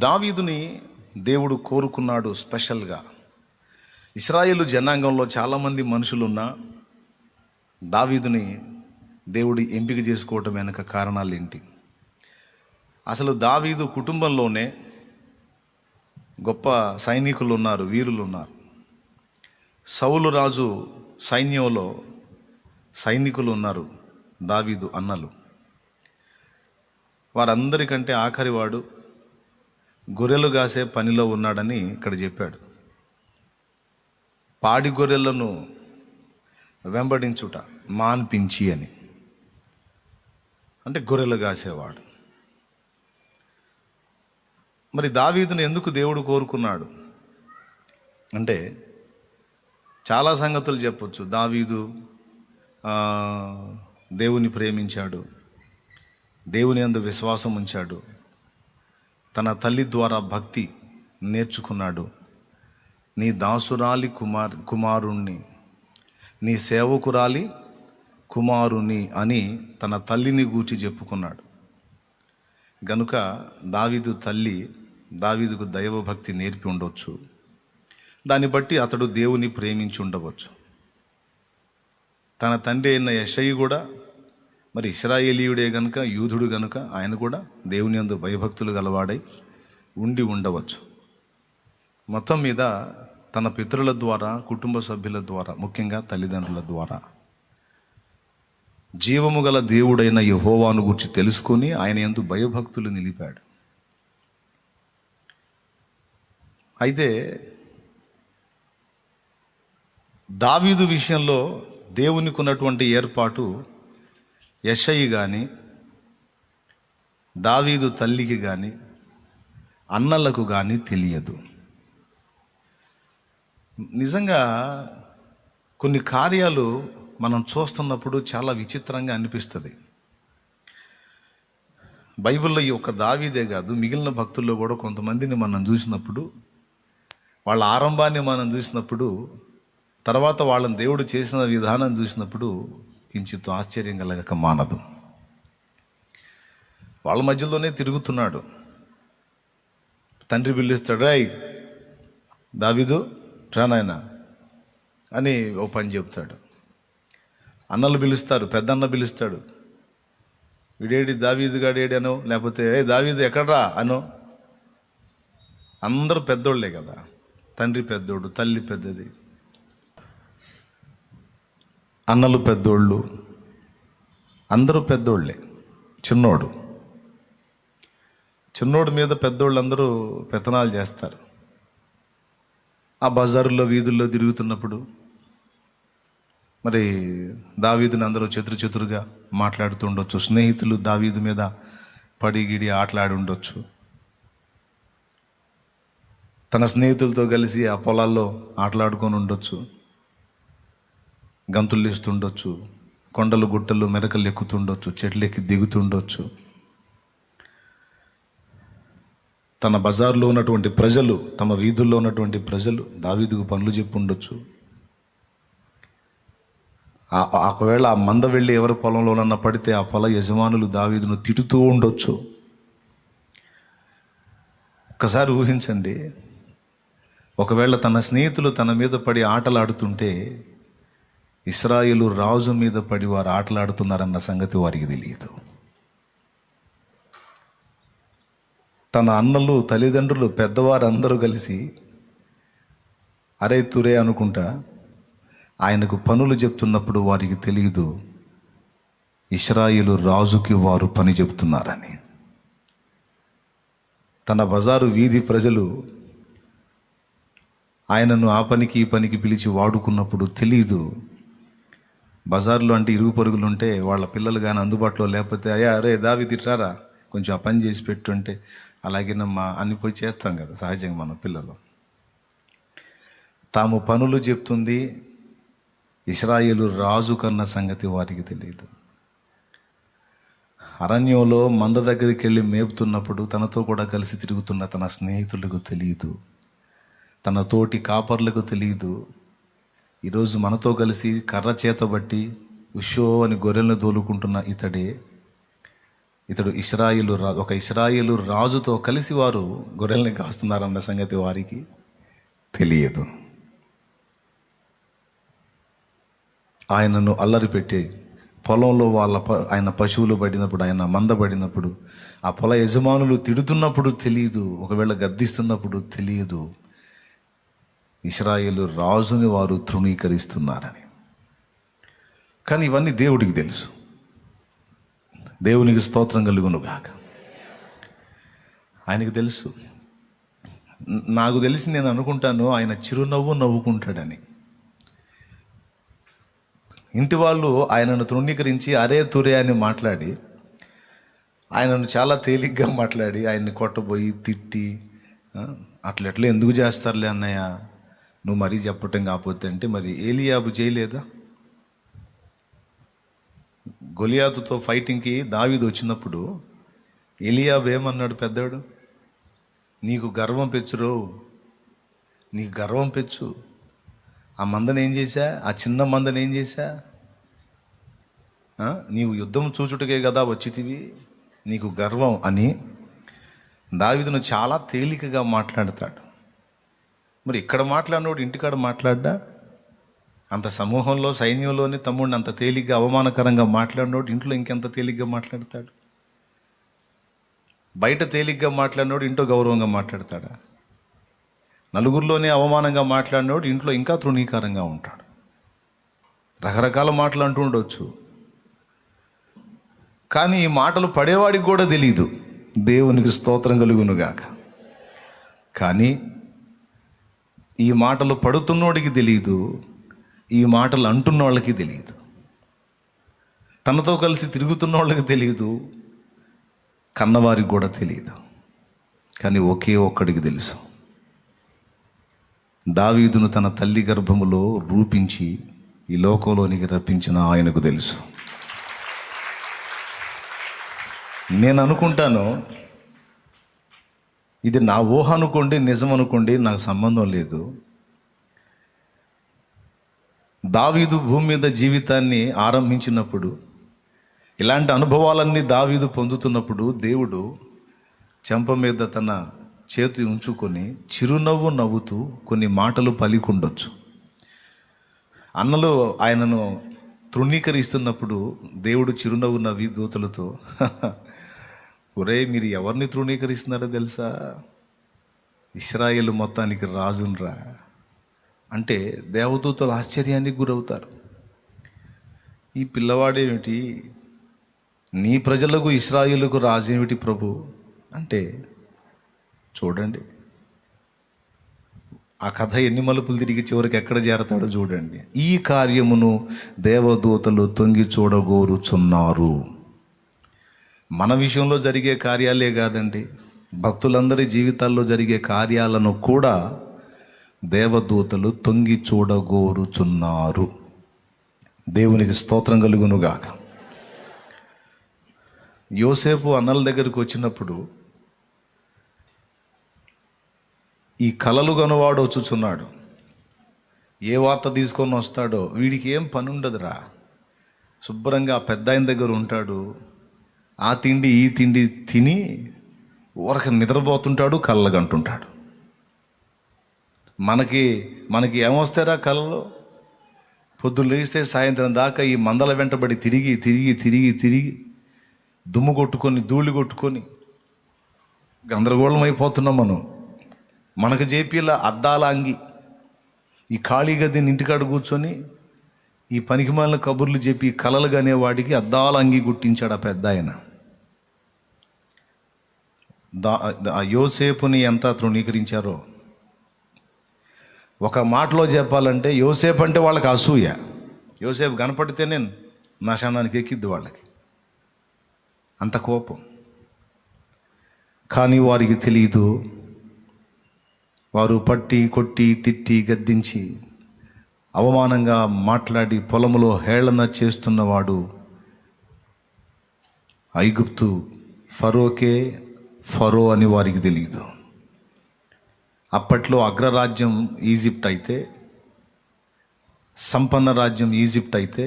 దావీదుని దేవుడు కోరుకున్నాడు స్పెషల్గా. ఇశ్రాయేలు జనాంగంలో చాలామంది మనుషులున్నా దావీదుని దేవుడు ఎంపిక చేసుకోవటం వెనక కారణాలు ఏంటి? అసలు దావీదు కుటుంబంలోనే గొప్ప సైనికులు ఉన్నారు, వీరులు ఉన్నారు. సౌలు రాజు సైన్యంలో సైనికులు ఉన్నారు, దావీదు అన్నలు. వారందరికంటే ఆఖరివాడు గొర్రెలు కాసే పనిలో ఉన్నాడని ఇక్కడ చెప్పాడు. పాడి గొర్రెలను వెంబడించుట మాన్పించి అని, అంటే గొర్రెలు కాసేవాడు. మరి దావీదును ఎందుకు దేవుడు కోరుకున్నాడు అంటే చాలా సంగతులు చెప్పొచ్చు. దావీదు దేవుని ప్రేమించాడు, దేవుని యందు విశ్వాసం ఉంచాడు, తన తల్లి ద్వారా భక్తి నేర్చుకున్నాడు. నీ దాసురాలి కుమారుణ్ణి, నీ సేవకురాలి కుమారుని అని తన తల్లిని గూర్చి చెప్పుకున్నాడు. గనుక దావీదు తల్లి దావీదుకు దైవభక్తి నేర్పి ఉండవచ్చు. దాన్ని బట్టి అతడు దేవుని ప్రేమించి ఉండవచ్చు. తన తండ్రి అయిన యెషయి కూడా మరి ఇశ్రాయేలీయుడే గనుక, యూదుడు గనుక ఆయన కూడా దేవుని యందు భయభక్తులు గలవాడై ఉండి ఉండవచ్చు. మొత్తం మీద తన పితరుల ద్వారా, కుటుంబ సభ్యుల ద్వారా, ముఖ్యంగా తల్లిదండ్రుల ద్వారా జీవము గల దేవుడైన యెహోవాను గురించి తెలుసుకొని ఆయన యందు భయభక్తులు నిలిపాడు. అయితే దావీదు విషయంలో దేవునికి ఉన్నటువంటి ఏర్పాటు యెషయి కానీ, దావీదు తల్లికి కానీ, అన్నలకు కానీ తెలియదు. నిజంగా కొన్ని కార్యాలు మనం చూస్తున్నప్పుడు చాలా విచిత్రంగా అనిపిస్తుంది. బైబిల్లో ఈ ఒక్క దావీదే కాదు, మిగిలిన భక్తుల్లో కూడా కొంతమందిని మనం చూసినప్పుడు, వాళ్ళ ఆరంభాన్ని మనం చూసినప్పుడు, తర్వాత వాళ్ళని దేవుడు చేసిన విధానం చూసినప్పుడు కించిత్ ఆశ్చర్యం కలగక మానదు. వాళ్ళ మధ్యలోనే తిరుగుతున్నాడు. తండ్రి పిలుస్తాడు, రాయ్ దావీదు రానాయన అని ఓ పని చెప్తాడు. అన్నలు పిలుస్తారు, పెద్దన్న పిలుస్తాడు, వీడేడి దావీదు గాడేడి అనో, లేకపోతే ఏ దావీదు ఎక్కడ్రా అనో. అందరూ పెద్దోళ్లే కదా, తండ్రి పెద్దోడు, తల్లి పెద్దది, అన్నలు పెద్దోళ్ళు, అందరూ పెద్దోళ్ళే. చిన్నోడు మీద పెద్దోళ్ళు అందరూ పెత్తనాలు చేస్తారు. ఆ బజారులో వీధుల్లో తిరుగుతున్నప్పుడు మరి దావీదుని అందరూ చతురుగా మాట్లాడుతూ ఉండొచ్చు. స్నేహితులు దావీదు మీద పడిగిడి ఆటలాడి ఉండొచ్చు. తన స్నేహితులతో కలిసి ఆ పొలాల్లో ఆటలాడుకొని ఉండొచ్చు, గంతులు ఇస్తుండొచ్చు, కొండలు గుట్టలు మెరకలు ఎక్కుతుండొచ్చు, చెట్లు ఎక్కి దిగుతుండొచ్చు. తన బజార్లో ఉన్నటువంటి ప్రజలు, తమ వీధుల్లో ఉన్నటువంటి ప్రజలు దావీదుకు పనులు చెప్పి ఉండొచ్చు. ఒకవేళ ఆ మంద వెళ్ళి ఎవరి పొలంలోనన్నా పడితే ఆ పొల యజమానులు దావీదును తిట్టుతూ ఉండొచ్చు. ఒక్కసారి ఊహించండి, ఒకవేళ తన స్నేహితులు తన మీద పడి ఆటలాడుతుంటే ఇశ్రాయేలు రాజు మీద పడి వారు ఆటలాడుతున్నారన్న సంగతి వారికి తెలియదు. తన అన్నలు, తల్లిదండ్రులు, పెద్దవారు అందరూ కలిసి అరే తురే అనుకుంటా ఆయనకు పనులు చెప్తున్నప్పుడు వారికి తెలియదు ఇశ్రాయేలు రాజుకి వారు పని చెప్తున్నారని. తన బజారు వీధి ప్రజలు ఆయనను ఆ పనికి ఈ పనికి పిలిచి వాడుకున్నప్పుడు తెలియదు. బజార్లో అంటే ఇరుగు పరుగులు ఉంటే వాళ్ళ పిల్లలు కానీ అందుబాటులో లేకపోతే, అయ్యా అరే దావి తిట్టారా, కొంచెం ఆ పని చేసి పెట్టుంటే, అలాగేనమ్మా అని పోయి చేస్తాం కదా సహజంగా మన పిల్లలు. తాము పనులు చెప్తుంది ఇశ్రాయేలు రాజు కన్న సంగతి వారికి తెలియదు. అరణ్యంలో మంద దగ్గరికి వెళ్ళి మేపుతున్నప్పుడు తనతో కూడా కలిసి తిరుగుతున్న తన స్నేహితులకు తెలియదు, తన తోటి కాపర్లకు తెలియదు. ఈరోజు మనతో కలిసి కర్ర చేతబట్టి ఉషో అని గొర్రెలను దోలుకుంటున్న ఇతడే ఇతడు ఒక ఇశ్రాయేలు రాజుతో కలిసి వారు గొర్రెల్ని కాస్తున్నారన్న సంగతి వారికి తెలియదు. ఆయనను అల్లరి పెట్టి పొలంలో ఆయన పశువులు పడినప్పుడు, ఆయన మంద పడినప్పుడు, ఆ పొల యజమానులు తిడుతున్నప్పుడు తెలియదు, ఒకవేళ గద్దిస్తున్నప్పుడు తెలియదు ఇశ్రాయేలు రాజుని వారు తృణీకరిస్తున్నారని. కానీ ఇవన్నీ దేవుడికి తెలుసు. దేవునికి స్తోత్రం కలుగునుగాక. ఆయనకు తెలుసు. నాకు తెలిసి నేను అనుకుంటాను ఆయన చిరునవ్వు నవ్వుకుంటాడని. ఇంటి వాళ్ళు ఆయనను తృణీకరించి అరే తురే అని మాట్లాడి, ఆయనను చాలా తేలిగ్గా మాట్లాడి ఆయన్ని కొట్టబోయి తిట్టి, అట్లా ఎందుకు చేస్తారులే అన్నయ్య, నువ్వు మరీ చెప్పటం కాకపోతే అంటే, మరి ఏలియాబు చేయలేదా? గొలియాతుతో ఫైటింగ్కి దావీదు వచ్చినప్పుడు ఏలియాబు ఏమన్నాడు? పెద్దాడు, నీకు గర్వం పెచ్చురో, నీకు గర్వం పెచ్చు. ఆ మందని ఏం చేశా? ఆ చిన్న మందని ఏం చేశా? నీవు యుద్ధం చూచుటకే కదా వచ్చితివి, నీకు గర్వం అని దావీదును చాలా తేలికగా మాట్లాడతాడు. మరి ఇక్కడ మాట్లాడినోడు ఇంటికాడ మాట్లాడ్డా? అంత సమూహంలో సైన్యంలోని తమ్ముడిని అంత తేలిగ్గా అవమానకరంగా మాట్లాడినోడు ఇంట్లో ఇంకెంత తేలిగ్గా మాట్లాడతాడు? బయట తేలిగ్గా మాట్లాడినోడు ఇంట్లో గౌరవంగా మాట్లాడతాడా? నలుగురిలోనే అవమానంగా మాట్లాడినోడు ఇంట్లో ఇంకా తృణీకారంగా ఉంటాడు. రకరకాల మాటలు అంటూ ఉండొచ్చు, కానీ ఈ మాటలు పడేవాడికి కూడా తెలియదు. దేవునికి స్తోత్రం కలుగునుగాక. కానీ ఈ మాటలు పడుతున్నోడికి తెలియదు, ఈ మాటలు అంటున్న వాళ్ళకి తెలియదు, తనతో కలిసి తిరుగుతున్న వాళ్ళకి తెలియదు, కన్నవారికి కూడా తెలియదు. కానీ ఒకే ఒక్కడికి తెలుసు. దావీదును తన తల్లి గర్భములో రూపించి ఈ లోకంలోనికి రప్పించిన ఆయనకు తెలుసు. నేను అనుకుంటాను, ఇది నా ఊహ అనుకోండి, నిజం అనుకోండి, నాకు సంబంధం లేదు. దావీదు భూమి మీద జీవితాన్ని ఆరంభించినప్పుడు, ఇలాంటి అనుభవాలన్నీ దావీదు పొందుతున్నప్పుడు, దేవుడు చెంప మీద తన చేతి ఉంచుకొని చిరునవ్వు నవ్వుతూ కొన్ని మాటలు పలికుండొచ్చు. అన్నలు ఆయనను తృణీకరిస్తున్నప్పుడు దేవుడు చిరునవ్వు నవ్వి దూతలతో, ఒరే మీరు ఎవరిని తృణీకరిస్తున్నారో తెలుసా? ఇశ్రాయేలు మొత్తానికి రాజునరా అంటే దేవదూతలు ఆశ్చర్యానికి గురవుతారు. ఈ పిల్లవాడేమిటి, నీ ప్రజలకు ఇశ్రాయేలుకు రాజేమిటి ప్రభు అంటే, చూడండి ఆ కథ ఎన్ని మలుపులు తిరిగి చివరికి ఎక్కడ చేరతాడో చూడండి. ఈ కార్యమును దేవదూతలు తొంగి చూడగోరుచున్నారు. మన విషయంలో జరిగే కార్యాలే కాదండి, భక్తులందరి జీవితాల్లో జరిగే కార్యాలను కూడా దేవదూతలు తొంగి చూడగోరుచున్నారు. దేవునికి స్తోత్రం కలుగునుగాక. యోసేపు అన్నల దగ్గరికి వచ్చినప్పుడు ఈ కలలు గనువాడు వచ్చుచున్నాడు, ఏ వార్త తీసుకొని వస్తాడో, వీడికి ఏం పని ఉండదురా, శుభ్రంగా పెద్ద ఆయన దగ్గర ఉంటాడు, ఆ తిండి ఈ తిండి తిని ఊరక నిద్రపోతుంటాడు, కళ్ళగంటుంటాడు. మనకి ఏమొస్తారా కళ్ళలో? పొద్దున్న లేస్తే సాయంత్రం దాకా ఈ మందల వెంటబడి తిరిగి తిరిగి తిరిగి తిరిగి దుమ్ము కొట్టుకొని ధూళి కొట్టుకొని గందరగోళం అయిపోతున్నాం మనం. మనకు జేపీలా అద్దాల అంగి, ఈ ఖాళీ గదిని ఇంటికాడ కూర్చొని ఈ పనికిమాలిన కబుర్లు చెప్పి కలలు వాడికి అద్దాల అంగి గుట్టించాడు ఆ పెద్ద ఆయన. ఆ యోసేపుని ఎంత తృణీకరించారో. ఒక మాటలో చెప్పాలంటే యోసేపు అంటే వాళ్ళకి అసూయ. యోసేపు కనపడితేనే నశానానికి ఎక్కిద్దు వాళ్ళకి, అంత కోపం. కానీ వారికి తెలియదు, వారు పట్టి కొట్టి తిట్టి గద్దించి అవమానంగా మాట్లాడి పొలములో హేళన చేస్తున్నవాడు ఐగుప్తు ఫరో అని వారికి తెలియదు. అప్పట్లో అగ్రరాజ్యం ఈజిప్ట్ అయితే, సంపన్న రాజ్యం ఈజిప్ట్ అయితే,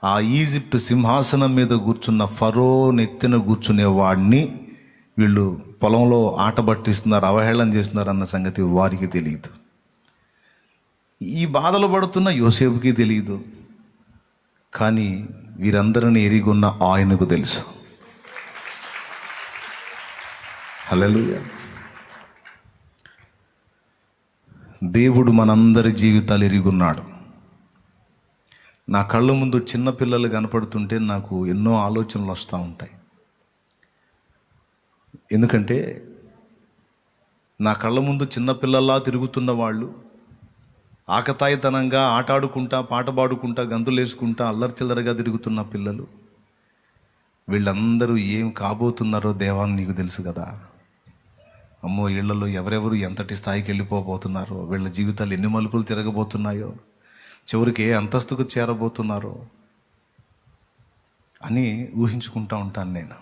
ఆ ఈజిప్ట్ సింహాసనం మీద కూర్చున్న ఫరో నెత్తిన కూర్చునే వాడిని వీళ్ళు పొలంలో ఆట పట్టిస్తున్నారు, అవహేళన చేస్తున్నారు అన్న సంగతి వారికి తెలియదు. ఈ బాధలు పడుతున్న యోసేపుకి తెలియదు, కానీ వీరందరిని ఎరిగొన్న ఆయనకు తెలుసు. హల్లెలూయా. దేవుడు మనందరి జీవితాలు ఎరిగున్నాడు. నా కళ్ళ ముందు చిన్నపిల్లలు కనపడుతుంటే నాకు ఎన్నో ఆలోచనలు వస్తూ ఉంటాయి. ఎందుకంటే నా కళ్ళ ముందు చిన్నపిల్లల్లా తిరుగుతున్న వాళ్ళు, ఆకతాయితనంగా ఆటాడుకుంటా, పాట పాడుకుంటా, గంతులు వేసుకుంటా, అల్లరిచిల్లరగా తిరుగుతున్న పిల్లలు, వీళ్ళందరూ ఏం కాబోతున్నారో దేవాన్ని నీకు తెలుసు కదా. అమ్మో, ఇళ్లలో ఎవరెవరు ఎంతటి స్థాయికి వెళ్ళిపోబోతున్నారో, వీళ్ళ జీవితాలు ఎన్ని మలుపులు తిరగబోతున్నాయో, చివరికి ఏ అంతస్తుకు చేరబోతున్నారో అని ఊహించుకుంటూ ఉంటాను నేను.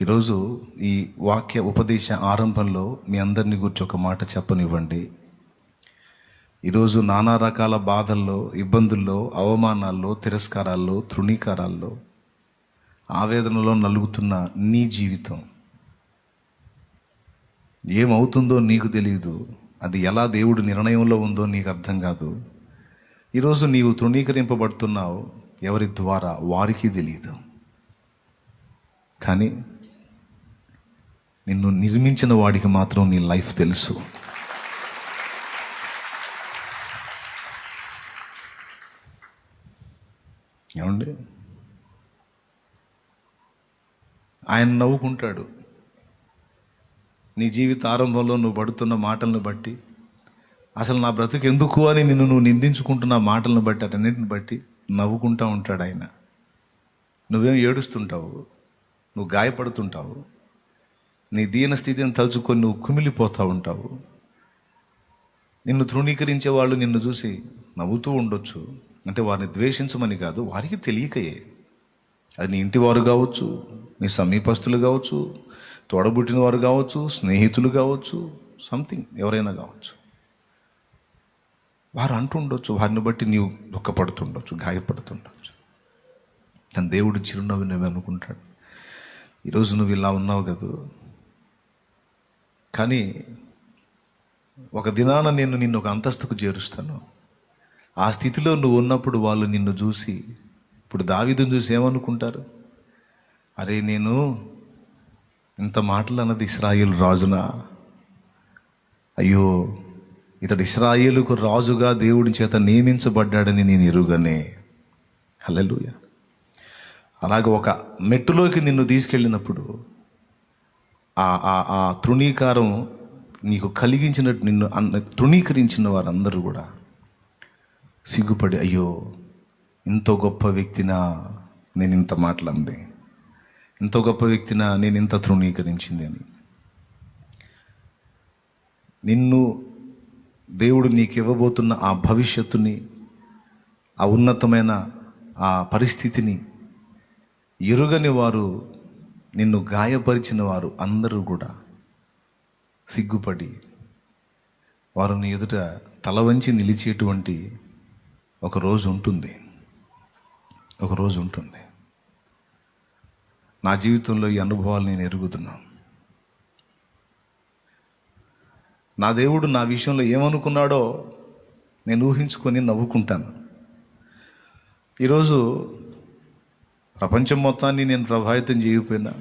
ఈరోజు ఈ వాక్య ఉపదేశ ఆరంభంలో మీ అందరినీ గురించి ఒక మాట చెప్పనివ్వండి. ఈరోజు నానా రకాల బాధల్లో, ఇబ్బందుల్లో, అవమానాల్లో, తిరస్కారాల్లో, తృణీకారాల్లో, ఆవేదనలో నలుగుతున్న నీ జీవితం ఏమవుతుందో నీకు తెలియదు. అది ఎలా దేవుడు నిర్ణయంలో ఉందో నీకు అర్థం కాదు. ఈరోజు నీవు తృణీకరింపబడుతున్నావు, ఎవరి ద్వారా వారికి తెలియదు. కానీ నిన్ను నిర్మించిన వాడికి మాత్రం నీ లైఫ్ తెలుసు. ఏమండి, ఆయన నవ్వుకుంటాడు. నీ జీవిత ఆరంభంలో నువ్వు పడుతున్న మాటలను బట్టి, అసలు నా బ్రతుకు ఎందుకు అని నువ్వు నిందించుకుంటున్న మాటలను బట్టి, అటన్నిటిని బట్టి నవ్వుకుంటూ ఉంటాడు ఆయన. నువ్వేం ఏడుస్తుంటావు, నువ్వు గాయపడుతుంటావు, నీ దీన స్థితిని తలుచుకొని నువ్వు కుమిలిపోతూ ఉంటావు. నిన్ను తృణీకరించే వాళ్ళు నిన్ను చూసి నవ్వుతూ ఉండొచ్చు. అంటే వారిని ద్వేషించమని కాదు, వారికి తెలియకయే. అది నీ ఇంటి వారు కావచ్చు, నీ సమీపస్తులు కావచ్చు, తోడబుట్టిన వారు కావచ్చు, స్నేహితులు కావచ్చు, సంథింగ్ ఎవరైనా కావచ్చు. వారు అంటుండొచ్చు, వారిని బట్టి నీవు దుఃఖపడుతుండొచ్చు, గాయపడుతుండొచ్చు. తన దేవుడు చిరునవ్వు నువ్వు అనుకుంటాడు, ఈరోజు నువ్వు ఇలా ఉన్నావు కదా, కానీ ఒక దినాన నేను నిన్ను ఒక అంతస్తుకు చేరుస్తాను. ఆ స్థితిలో నువ్వు ఉన్నప్పుడు వాళ్ళు నిన్ను చూసి, ఇప్పుడు దావీదును చూసి ఏమనుకుంటారు? అరే, నేను ఇంత మాటలు అన్నది ఇశ్రాయేలు రాజునా? అయ్యో, ఇతడు ఇశ్రాయేలుకు రాజుగా దేవుడి చేత నియమించబడ్డాడని నేను ఎరుగనే. హల్లెలూయా. అలాగే ఒక మెట్టులోకి నిన్ను తీసుకెళ్ళినప్పుడు ఆ తృణీకారం నీకు కలిగించినట్టు నిన్ను తృణీకరించిన వారందరూ కూడా సిగ్గుపడి, అయ్యో, ఇంత గొప్ప వ్యక్తినా నేను ఇంత మాటలంది, ఇంత గొప్ప వ్యక్తినా నేను ఇంత తృణీకరించింది అని. నిన్ను దేవుడు నీకు ఇవ్వబోతున్న ఆ భవిష్యత్తుని, ఆ ఉన్నతమైన ఆ పరిస్థితిని ఎరుగని వారు, నిన్ను గాయపరిచిన వారు అందరూ కూడా సిగ్గుపడి వారు నీ ఎదుట తల వంచి నిలిచేటువంటి ఒక రోజు ఉంటుంది. ఒకరోజు ఉంటుంది. నా జీవితంలో ఈ అనుభవాలు నేను ఎరుగుతున్నాను. నా దేవుడు నా విషయంలో ఏమనుకున్నాడో నేను ఊహించుకొని నవ్వుకుంటాను. ఈరోజు ప్రపంచం మొత్తాన్ని నేను ప్రభావితం చేయకపోయినా,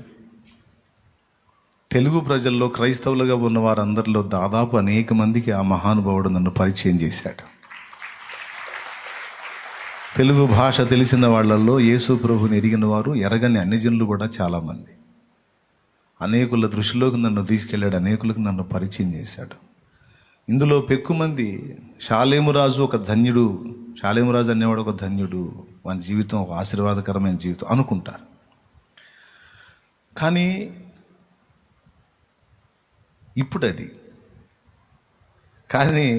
తెలుగు ప్రజల్లో క్రైస్తవులుగా ఉన్న వారందరిలో దాదాపు అనేక మందికి ఆ మహానుభావుడు నన్ను పరిచయం చేశాడు. తెలుగు భాష తెలిసిన వాళ్ళల్లో యేసు ప్రభుని ఎరిగిన వారు, ఎరగని అన్యజనులు కూడా చాలామంది. అనేకుల దృష్టిలోకి నన్ను తీసుకెళ్ళాడు, అనేకులకు నన్ను పరిచయం చేశాడు. ఇందులో పెక్కుమంది షాలేమురాజు ఒక ధన్యుడు, షాలేమురాజు అనేవాడు ఒక ధన్యుడు, వాని జీవితం ఒక ఆశీర్వాదకరమైన జీవితం అనుకుంటారు. కానీ ఇప్పుడు అది కానీ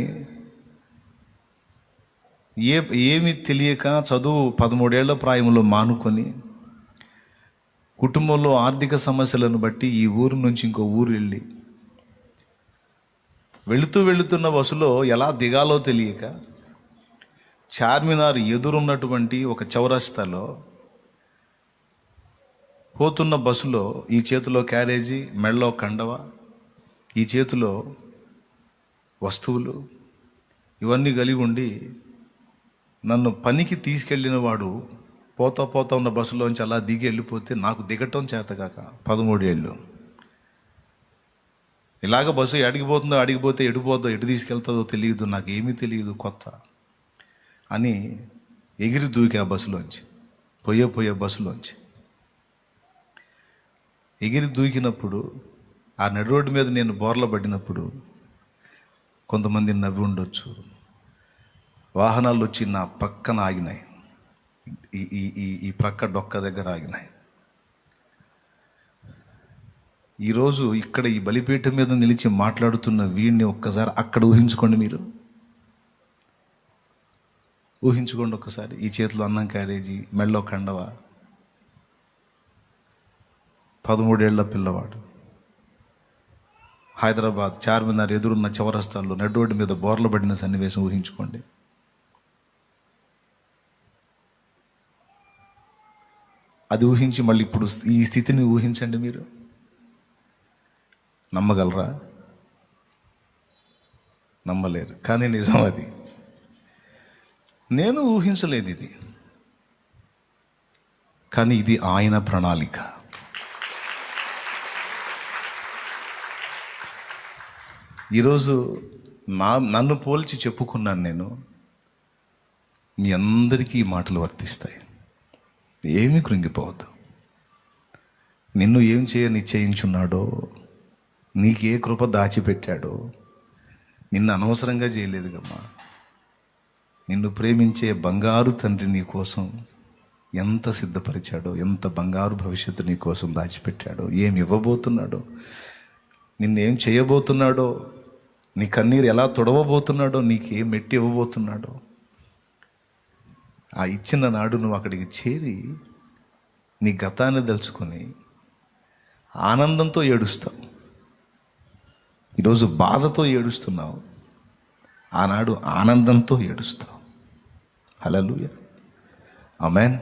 ఏమి తెలియక చదువు 13 ఏళ్ల ప్రాయంలో మానుకొని, కుటుంబంలో ఆర్థిక సమస్యలను బట్టి ఈ ఊరు నుంచి ఇంకో ఊరు వెళ్ళి, వెళుతున్న బస్సులో ఎలా దిగాలో తెలియక, చార్మినార్ ఎదురున్నటువంటి ఒక చౌరస్తాలో పోతున్న బస్సులో ఈ చేతిలో క్యారేజీ, మెడలో కండవ, ఈ చేతిలో వస్తువులు ఇవన్నీ కలిగి ఉండి నన్ను పనికి తీసుకెళ్ళిన వాడు పోతా ఉన్న బస్సులోంచి అలా దిగి వెళ్ళిపోతే నాకు దిగటం చేతకాక 13 ఏళ్ళు. ఇలాగ బస్సు అడిగిపోతుందో, అడిగిపోతే ఎడిపోతుందో, ఎటు తీసుకెళ్తుందో తెలియదు, నాకు ఏమీ తెలియదు, కొత్త అని ఎగిరి దూకి ఆ బస్సులోంచి, పోయే బస్సులోంచి ఎగిరి దూకినప్పుడు ఆ నడి రోడ్డు మీద నేను బోర్ల పడినప్పుడు కొంతమంది నవ్వి ఉండొచ్చు. వాహనాలు వచ్చి నా పక్కన ఆగినాయి, ఈ ప్రక్క డొక్క దగ్గర ఆగినాయి. ఈరోజు ఇక్కడ ఈ బలిపీఠం మీద నిలిచి మాట్లాడుతున్న వీడిని ఒక్కసారి అక్కడ ఊహించుకోండి. మీరు ఊహించుకోండి ఒక్కసారి. ఈ చేతిలో అన్నం క్యారేజీ, మెడలో కండవ, 13 ఏళ్ల పిల్లవాడు హైదరాబాద్ చార్మినార్ ఎదురున్న చౌరస్తాల్లో నడి రోడ్డు మీద బోర్ల పడిన సన్నివేశం ఊహించుకోండి. అది ఊహించి మళ్ళీ ఇప్పుడు ఈ స్థితిని ఊహించండి. మీరు నమ్మగలరా? నమ్మలేరు. కానీ నిజం అది. నేను ఊహించలేదు ఇది, కానీ ఇది ఆయన ప్రణాళిక. ఈరోజు నన్ను పోల్చి చెప్పుకున్నాను నేను. మీ అందరికీ ఈ మాటలు వర్తిస్తాయి. ఏమీ కృంగిపోవద్దు. నిన్ను ఏం నిశ్చయించున్నాడో, నీకు ఏ కృప దాచిపెట్టాడో నిన్ను అనవసరంగా చేయలేదు గమ్మా. నిన్ను ప్రేమించే బంగారు తండ్రి నీ కోసం ఎంత సిద్ధపరిచాడో, ఎంత బంగారు భవిష్యత్తు నీ కోసం దాచిపెట్టాడో, ఏమి ఇవ్వబోతున్నాడో, నిన్నేం చేయబోతున్నాడో, నీ కన్నీరు ఎలా తొడవబోతున్నాడో, నీకేం మెట్టి ఇవ్వబోతున్నాడో, ఆ ఇచ్చిన నాడు నువ్వు అక్కడికి చేరి నీ గతాన్ని తెలుసుకొని ఆనందంతో ఏడుస్తావు. ఈరోజు బాధతో ఏడుస్తున్నావు, ఆనాడు ఆనందంతో ఏడుస్తావు. హల్లెలూయా, ఆమేన్.